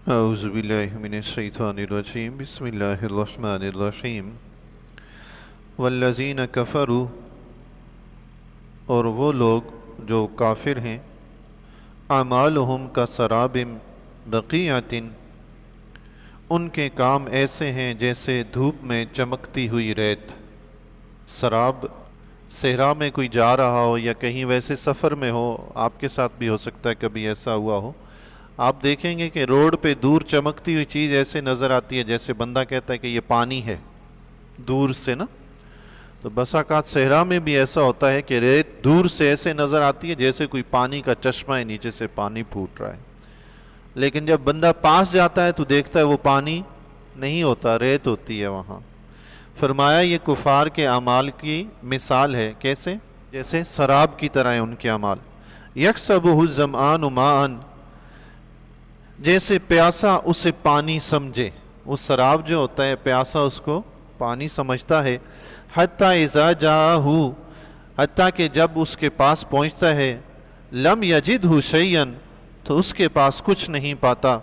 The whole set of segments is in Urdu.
اعوذ باللہ من الشیطان الرجیم بسم اللہ الرحمن الرحیم والذین کفروا، اور وہ لوگ جو کافر ہیں، اعمالہم کسراب بقیعۃ، ان کے کام ایسے ہیں جیسے دھوپ میں چمکتی ہوئی ریت۔ سراب، صحرا میں کوئی جا رہا ہو یا کہیں ویسے سفر میں ہو، آپ کے ساتھ بھی ہو سکتا ہے کبھی ایسا ہوا ہو، آپ دیکھیں گے کہ روڈ پہ دور چمکتی ہوئی چیز ایسے نظر آتی ہے جیسے بندہ کہتا ہے کہ یہ پانی ہے دور سے نا۔ تو بس اوقات صحرا میں بھی ایسا ہوتا ہے کہ ریت دور سے ایسے نظر آتی ہے جیسے کوئی پانی کا چشمہ ہے، نیچے سے پانی پھوٹ رہا ہے، لیکن جب بندہ پاس جاتا ہے تو دیکھتا ہے وہ پانی نہیں ہوتا، ریت ہوتی ہے وہاں۔ فرمایا یہ کفار کے اعمال کی مثال ہے، کیسے؟ جیسے سراب کی طرح ہیں ان کے اعمال۔ یحسبہ الظمآن ماء، جیسے پیاسا اسے پانی سمجھے، وہ سراب جو ہوتا ہے پیاسا اس کو پانی سمجھتا ہے۔ حتیٰ اذا جاءہ، حتیٰ کہ جب اس کے پاس پہنچتا ہے، لم یجدہ شیئا، تو اس کے پاس کچھ نہیں پاتا۔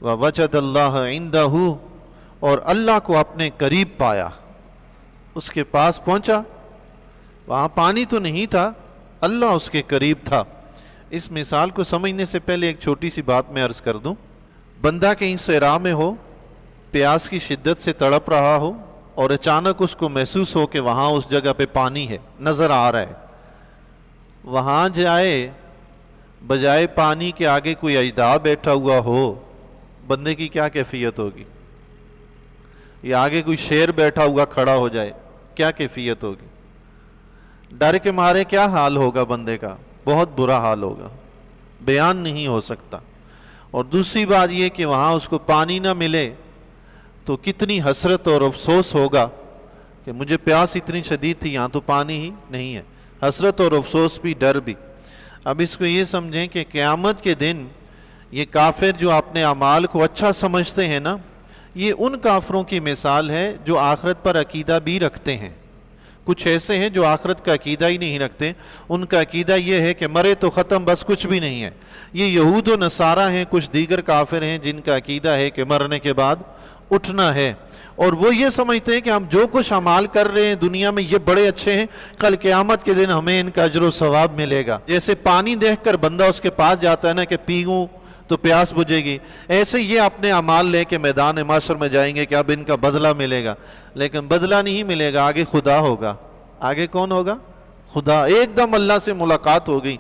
ووجد اللہ عندہ، اور اللہ کو اپنے قریب پایا۔ اس کے پاس پہنچا، وہاں پانی تو نہیں تھا، اللہ اس کے قریب تھا۔ اس مثال کو سمجھنے سے پہلے ایک چھوٹی سی بات میں عرض کر دوں۔ بندہ کہیں صحرا میں ہو، پیاس کی شدت سے تڑپ رہا ہو، اور اچانک اس کو محسوس ہو کہ وہاں اس جگہ پہ پانی ہے، نظر آ رہا ہے، وہاں جائے، بجائے پانی کے آگے کوئی اژدہا بیٹھا ہوا ہو، بندے کی کیا کیفیت ہوگی؟ یا آگے کوئی شیر بیٹھا ہوا کھڑا ہو جائے، کیا کیفیت ہوگی؟ ڈر کے مارے کیا حال ہوگا بندے کا؟ بہت برا حال ہوگا، بیان نہیں ہو سکتا۔ اور دوسری بات یہ کہ وہاں اس کو پانی نہ ملے تو کتنی حسرت اور افسوس ہوگا کہ مجھے پیاس اتنی شدید تھی، یہاں تو پانی ہی نہیں ہے۔ حسرت اور افسوس بھی، ڈر بھی۔ اب اس کو یہ سمجھیں کہ قیامت کے دن یہ کافر جو اپنے اعمال کو اچھا سمجھتے ہیں نا، یہ ان کافروں کی مثال ہے جو آخرت پر عقیدہ بھی رکھتے ہیں۔ کچھ ایسے ہیں جو آخرت کا عقیدہ ہی نہیں رکھتے، ان کا عقیدہ یہ ہے کہ مرے تو ختم، بس کچھ بھی نہیں ہے۔ یہ یہود و نصارہ ہیں، کچھ دیگر کافر ہیں جن کا عقیدہ ہے کہ مرنے کے بعد اٹھنا ہے، اور وہ یہ سمجھتے ہیں کہ ہم جو کچھ اعمال کر رہے ہیں دنیا میں یہ بڑے اچھے ہیں، کل قیامت کے دن ہمیں ان کا اجر و ثواب ملے گا۔ جیسے پانی دیکھ کر بندہ اس کے پاس جاتا ہے نا کہ پیوں تو پیاس بجھے گی، ایسے یہ اپنے اعمال لے کے میدان معاشر میں جائیں گے کہ اب ان کا بدلہ ملے گا، لیکن بدلہ نہیں ملے گا، آگے خدا ہوگا۔ آگے کون ہوگا؟ خدا۔ ایک دم اللہ سے ملاقات ہو گئی،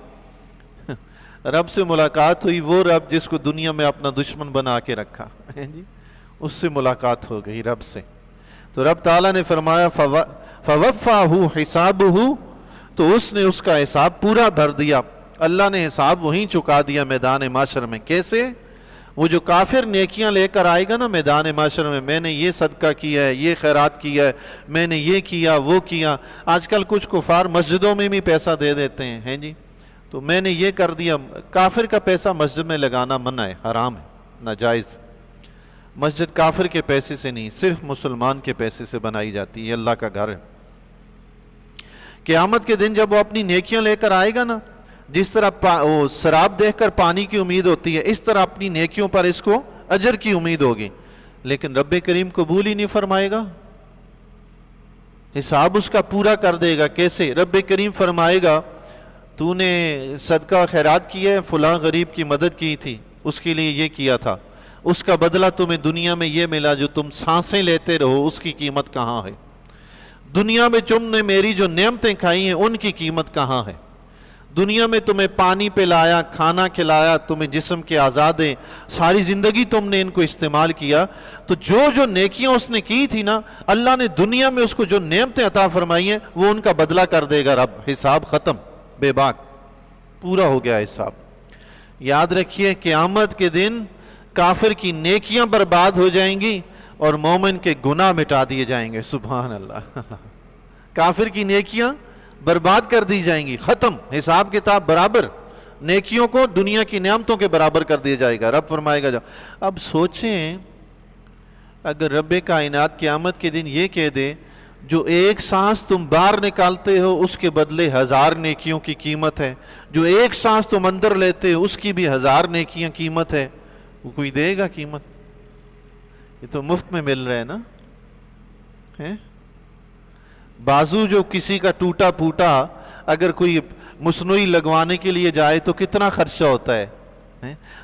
رب سے ملاقات ہوئی، وہ رب جس کو دنیا میں اپنا دشمن بنا کے رکھا جی، اس سے ملاقات ہو گئی رب سے۔ تو رب تعالیٰ نے فرمایا فَوَفَّاهُ حِسَابُهُ، تو اس نے اس کا حساب پورا بھر دیا، اللہ نے حساب وہیں چکا دیا میدان معاشر میں۔ کیسے؟ وہ جو کافر نیکیاں لے کر آئے گا نا میدان معاشر میں نے یہ صدقہ کیا ہے، یہ خیرات کیا ہے، میں نے یہ کیا وہ کیا۔ آج کل کچھ کفار مسجدوں میں بھی پیسہ دے دیتے ہیں جی، تو میں نے یہ کر دیا۔ کافر کا پیسہ مسجد میں لگانا منع ہے، حرام ہے، ناجائز۔ مسجد کافر کے پیسے سے نہیں، صرف مسلمان کے پیسے سے بنائی جاتی ہے، یہ اللہ کا گھر ہے۔ قیامت کے دن جب وہ اپنی نیکیاں لے کر آئے گا نا، جس طرح وہ سراب دیکھ کر پانی کی امید ہوتی ہے، اس طرح اپنی نیکیوں پر اس کو اجر کی امید ہوگی، لیکن رب کریم قبول ہی نہیں فرمائے گا، حساب اس کا پورا کر دے گا۔ کیسے؟ رب کریم فرمائے گا تو نے صدقہ خیرات کیا ہے، فلاں غریب کی مدد کی تھی، اس کے لیے یہ کیا تھا، اس کا بدلہ تمہیں دنیا میں یہ ملا، جو تم سانسیں لیتے رہو اس کی قیمت کہاں ہے؟ دنیا میں تم نے میری جو نعمتیں کھائی ہیں ان کی قیمت کہاں ہے؟ دنیا میں تمہیں پانی پلایا، کھانا کھلایا، تمہیں جسم کے آزادے، ساری زندگی تم نے ان کو استعمال کیا، تو جو نیکیاں اس نے کی تھی نا، اللہ نے دنیا میں اس کو جو نعمتیں عطا فرمائی ہیں وہ ان کا بدلہ کر دے گا رب۔ حساب ختم، بے باک، پورا ہو گیا حساب۔ یاد رکھیے قیامت کے دن کافر کی نیکیاں برباد ہو جائیں گی اور مومن کے گناہ مٹا دیے جائیں گے، سبحان اللہ۔ کافر کی نیکیاں برباد کر دی جائیں گی، ختم، حساب کتاب برابر، نیکیوں کو دنیا کی نعمتوں کے برابر کر دیا جائے گا۔ رب فرمائے گا جاؤ۔ اب سوچیں اگر رب کائنات قیامت کے دن یہ کہہ دے جو ایک سانس تم باہر نکالتے ہو اس کے بدلے 1000 نیکیوں کی قیمت ہے، جو ایک سانس تم اندر لیتے ہو اس کی بھی 1000 نیکیاں قیمت ہے، وہ کوئی دے گا قیمت؟ یہ تو مفت میں مل رہے ہیں نا. بازو جو کسی کا ٹوٹا پھوٹا اگر کوئی مصنوعی لگوانے کے لیے جائے تو کتنا خرچہ ہوتا ہے.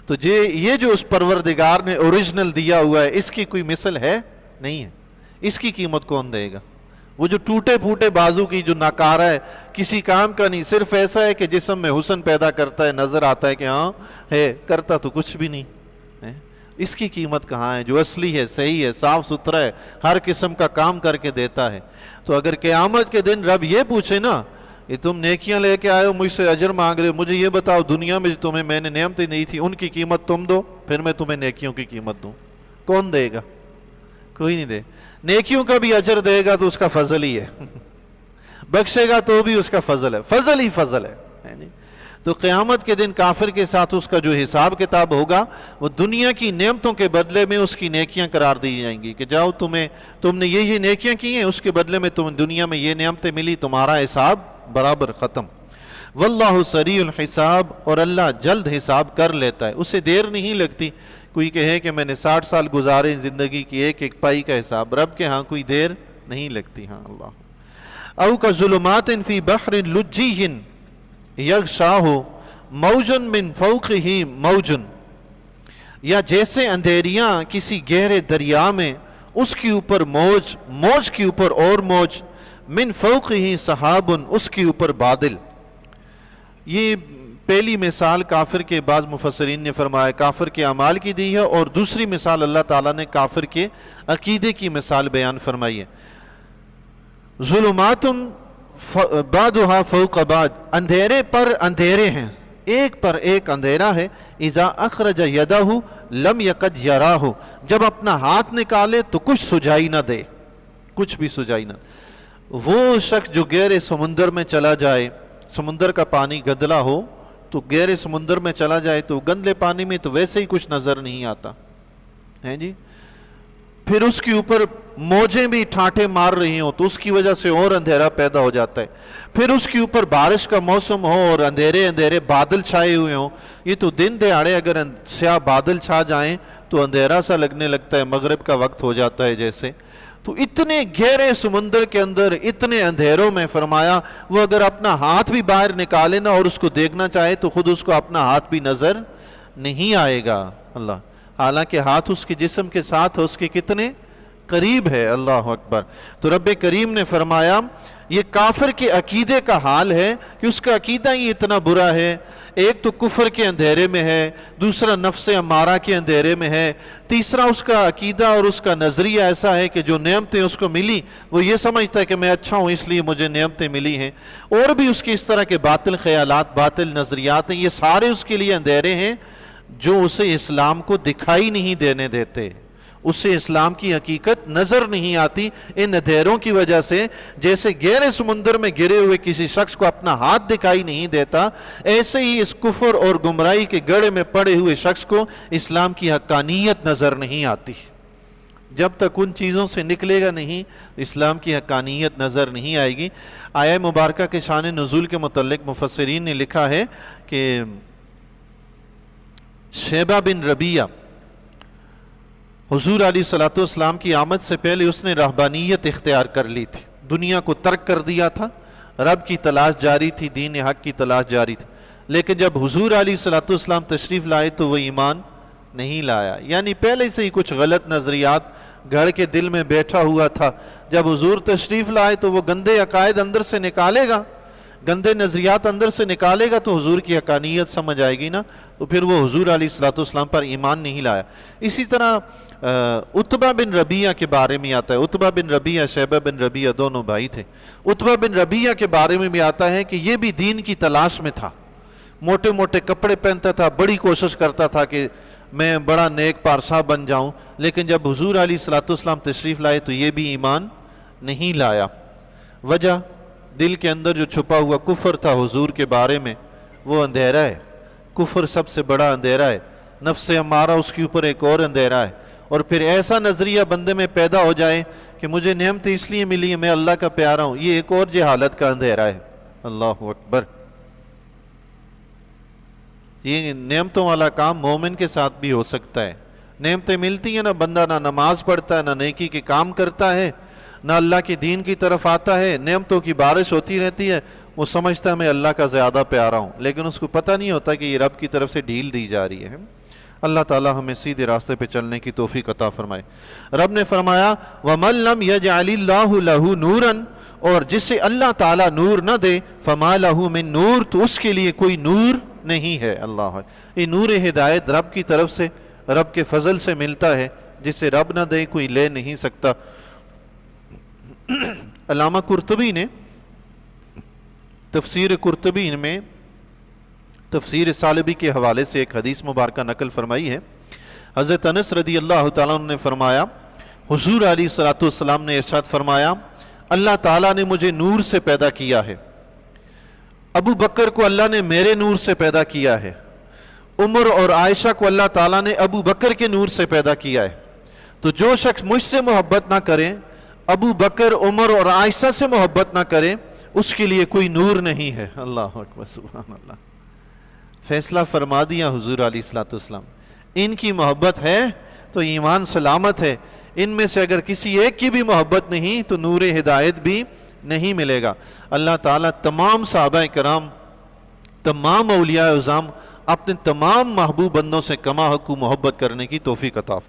تو یہ جو اس پروردگار نے اوریجنل دیا ہوا ہے اس کی کوئی مثل ہے نہیں ہے. اس کی قیمت کون دے گا؟ وہ جو ٹوٹے پھوٹے بازو کی جو ناکارہ ہے، کسی کام کا نہیں، صرف ایسا ہے کہ جسم میں حسن پیدا کرتا ہے، نظر آتا ہے کہ ہاں ہے، کرتا تو کچھ بھی نہیں. اس کی قیمت کہاں ہے جو اصلی ہے، صحیح ہے، صاف ستھرا ہے، ہر قسم کا کام کر کے دیتا ہے. تو اگر قیامت کے دن رب یہ پوچھے نا، یہ تم نیکیاں لے کے آئے ہو، مجھ سے اجر مانگ رہے ہو، مجھے یہ بتاؤ دنیا میں جو تمہیں میں نے نعمتیں نہیں تھی ان کی قیمت تم دو، پھر میں تمہیں نیکیوں کی قیمت دوں. کون دے گا؟ کوئی نہیں دے. نیکیوں کا بھی اجر دے گا تو اس کا فضل ہی ہے، بخشے گا تو بھی اس کا فضل ہے، فضل ہی فضل ہے. تو قیامت کے دن کافر کے ساتھ اس کا جو حساب کتاب ہوگا وہ دنیا کی نعمتوں کے بدلے میں اس کی نیکیاں قرار دی جائیں گی کہ جاؤ تم نے یہ نیکیاں کی ہیں، اس کے بدلے میں تم دنیا میں یہ نعمتیں ملی، تمہارا حساب برابر ختم. واللہ سریع الحساب، اور اللہ جلد حساب کر لیتا ہے، اسے دیر نہیں لگتی. کوئی کہے کہ میں نے 60 سال گزارے زندگی کی ایک ایک پائی کا حساب، رب کے ہاں کوئی دیر نہیں لگتی. ہاں اللہ. او کظلمات فی بحر لجی یغشاہ موج من فوقہ موج، یا جیسے اندھیریاں کسی گہرے دریا میں، اس کے اوپر موج، موج کے اوپر اور موج، من فوقہ سحاب، اس کے اوپر بادل. یہ پہلی مثال کافر کے بعض مفسرین نے فرمایا کافر کے اعمال کی دی ہے، اور دوسری مثال اللہ تعالیٰ نے کافر کے عقیدے کی مثال بیان فرمائی ہے. ظلمات بعضها فوق بعض، اندھیرے پر اندھیرے ہیں، ایک پر ایک اندھیرا ہے. اذا اخرج یدہ لم یکد یراہ، جب اپنا ہاتھ نکالے تو کچھ سجائی نہ دے، کچھ بھی سجائی نہ. وہ شخص جو گہرے سمندر میں چلا جائے، سمندر کا پانی گدلا ہو تو گہرے سمندر میں چلا جائے تو گندلے پانی میں تو ویسے ہی کچھ نظر نہیں آتا ہے جی. پھر اس کے اوپر موجیں بھی ٹھاٹھے مار رہی ہوں تو اس کی وجہ سے اور اندھیرا پیدا ہو جاتا ہے. پھر اس کے اوپر بارش کا موسم ہو اور اندھیرے اندھیرے بادل چھائے ہوئے ہوں. یہ تو دن دہاڑے اگر سیاہ بادل چھا جائیں تو اندھیرا سا لگنے لگتا ہے، مغرب کا وقت ہو جاتا ہے جیسے. تو اتنے گہرے سمندر کے اندر اتنے اندھیروں میں فرمایا وہ اگر اپنا ہاتھ بھی باہر نکالے نا اور اس کو دیکھنا چاہے تو خود اس کو اپنا ہاتھ بھی نظر نہیں آئے گا. اللہ، حالانکہ ہاتھ اس کے جسم کے ساتھ اس کے کتنے قریب ہے. اللہ اکبر. تو رب کریم نے فرمایا یہ کافر کے عقیدے کا حال ہے کہ اس کا عقیدہ ہی اتنا برا ہے. ایک تو کفر کے اندھیرے میں ہے، دوسرا نفس امارہ کے اندھیرے میں ہے، تیسرا اس کا عقیدہ اور اس کا نظریہ ایسا ہے کہ جو نعمتیں اس کو ملی وہ یہ سمجھتا ہے کہ میں اچھا ہوں اس لیے مجھے نعمتیں ملی ہیں. اور بھی اس کے اس طرح کے باطل خیالات، باطل نظریات ہیں. یہ سارے اس کے لیے اندھیرے ہیں جو اسے اسلام کو دکھائی نہیں دینے دیتے، اسے اسلام کی حقیقت نظر نہیں آتی. ان اندھیروں کی وجہ سے جیسے گہرے سمندر میں گرے ہوئے کسی شخص کو اپنا ہاتھ دکھائی نہیں دیتا، ایسے ہی اس کفر اور گمراہی کے گڑھے میں پڑے ہوئے شخص کو اسلام کی حقانیت نظر نہیں آتی. جب تک ان چیزوں سے نکلے گا نہیں اسلام کی حقانیت نظر نہیں آئے گی. آیہ مبارکہ کے شان نزول کے متعلق مفسرین نے لکھا ہے کہ شیبہ بن ربیہ حضور علیہ الصلوۃ والسلام کی آمد سے پہلے اس نے رہبانیت اختیار کر لی تھی، دنیا کو ترک کر دیا تھا، رب کی تلاش جاری تھی، دین حق کی تلاش جاری تھی. لیکن جب حضور علیہ الصلوۃ والسلام تشریف لائے تو وہ ایمان نہیں لایا، یعنی پہلے سے ہی کچھ غلط نظریات گھڑ کے دل میں بیٹھا ہوا تھا. جب حضور تشریف لائے تو وہ گندے عقائد اندر سے نکالے گا، گندے نظریات اندر سے نکالے گا تو حضور کی حقانیت سمجھ آئے گی نا. تو پھر وہ حضور علیہ الصلوۃ والسلام پر ایمان نہیں لایا. اسی طرح عتبہ بن ربیعہ کے بارے میں آتا ہے. عتبہ بن ربیعہ، شیبہ بن ربیعہ دونوں بھائی تھے. عتبہ بن ربیعہ کے بارے میں بھی آتا ہے کہ یہ بھی دین کی تلاش میں تھا، موٹے موٹے کپڑے پہنتا تھا، بڑی کوشش کرتا تھا کہ میں بڑا نیک پارسا بن جاؤں. لیکن جب حضور علیہ الصلوۃ والسلام تشریف لائے تو یہ بھی ایمان نہیں لایا. وجہ دل کے اندر جو چھپا ہوا کفر تھا حضور کے بارے میں، وہ اندھیرا ہے. کفر سب سے بڑا اندھیرا ہے. نفس امارہ اس کے اوپر ایک اور اندھیرا ہے. اور پھر ایسا نظریہ بندے میں پیدا ہو جائے کہ مجھے نعمتیں اس لیے ملی ہیں، میں اللہ کا پیارا ہوں، یہ ایک اور جہالت کا اندھیرا ہے. اللہ اکبر. یہ نعمتوں والا کام مومن کے ساتھ بھی ہو سکتا ہے. نعمتیں ملتی ہیں نا، بندہ نہ نماز پڑھتا ہے، نہ نیکی کے کام کرتا ہے، نہ اللہ کے دین کی طرف آتا ہے، نعمتوں کی بارش ہوتی رہتی ہے، وہ سمجھتا ہے میں اللہ کا زیادہ پیارا ہوں، لیکن اس کو پتہ نہیں ہوتا کہ یہ رب کی طرف سے ڈھیل دی جا رہی ہے. اللہ تعالی ہمیں سیدھے راستے پہ چلنے کی توفیق عطا فرمائے. رب نے فرمایا وَمَن لَّمْ يَجْعَلِ اللَّهُ لَهُ نُورًا، اور جسے اللہ تعالیٰ نور نہ دے فَمَا لَهُ مِن نور، تو اس کے لیے کوئی نور نہیں ہے. اللہ، یہ نور ہدایت رب کی طرف سے، رب کے فضل سے ملتا ہے، جسے رب نہ دے کوئی لے نہیں سکتا. علامہ قرطبی نے تفسیر قرطبی میں تفسیر ثعلبی کے حوالے سے ایک حدیث مبارکہ نقل فرمائی ہے. حضرت انس رضی اللہ تعالیٰ عنہ نے فرمایا، حضور علیہ الصلوۃ والسلام نے ارشاد فرمایا، اللہ تعالیٰ نے مجھے نور سے پیدا کیا ہے، ابو بکر کو اللہ نے میرے نور سے پیدا کیا ہے، عمر اور عائشہ کو اللہ تعالیٰ نے ابو بکر کے نور سے پیدا کیا ہے، تو جو شخص مجھ سے محبت نہ کرے، ابو بکر، عمر اور عائشہ سے محبت نہ کرے، اس کے لیے کوئی نور نہیں ہے. اللہ اکبر، سبحان اللہ. فیصلہ فرما دیا حضور علیہ الصلوۃ والسلام. ان کی محبت ہے تو ایمان سلامت ہے، ان میں سے اگر کسی ایک کی بھی محبت نہیں تو نور ہدایت بھی نہیں ملے گا. اللہ تعالیٰ تمام صحابہ کرام، تمام اولیاء اعظام، اپنے تمام محبوب بندوں سے کما حق محبت کرنے کی توفیق عطا